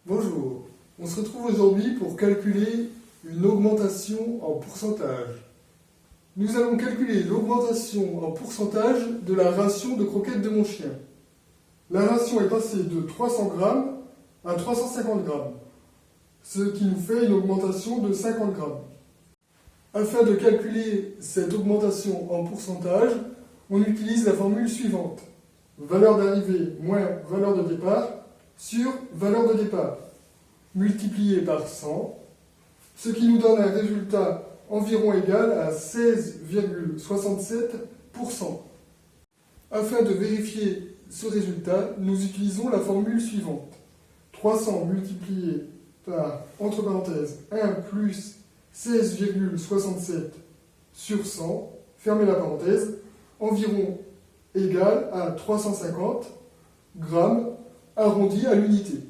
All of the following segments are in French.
Bonjour, on se retrouve aujourd'hui pour calculer une augmentation en pourcentage. Nous allons calculer l'augmentation en pourcentage de la ration de croquettes de mon chien. La ration est passée de 300 grammes à 350 grammes, ce qui nous fait une augmentation de 50 grammes. Afin de calculer cette augmentation en pourcentage, on utilise la formule suivante. Valeur d'arrivée moins valeur de départ sur valeur de départ, multiplié par 100, ce qui nous donne un résultat environ égal à 16,67%. Afin de vérifier ce résultat, nous utilisons la formule suivante. 300 multiplié par, entre parenthèses, 1 plus 16,67 sur 100, fermez la parenthèse, environ égal à 350 grammes arrondi à l'unité.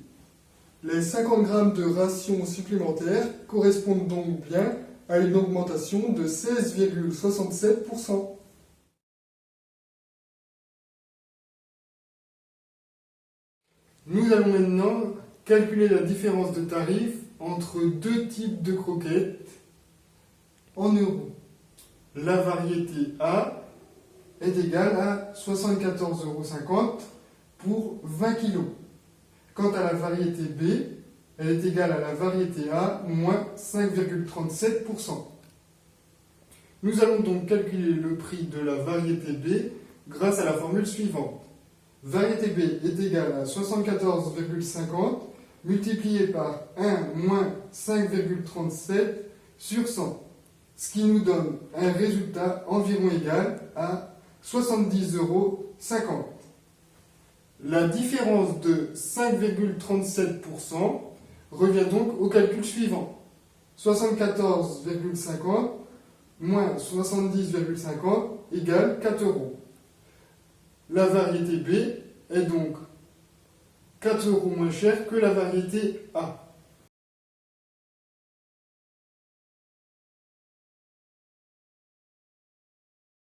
Les 50 grammes de ration supplémentaire correspondent donc bien à une augmentation de 16,67%. Nous allons maintenant calculer la différence de tarif entre deux types de croquettes en euros. La variété A est égale à 74,50 € pour 20 kg. Quant à la variété B, elle est égale à la variété A moins 5,37%. Nous allons donc calculer le prix de la variété B grâce à la formule suivante. Variété B est égale à 74,50 multiplié par 1 moins 5,37 sur 100, ce qui nous donne un résultat environ égal à 70,50 €. La différence de 5,37% revient donc au calcul suivant. 74,50 moins 70,50 égale 4 €. La variété B est donc 4 € moins chère que la variété A.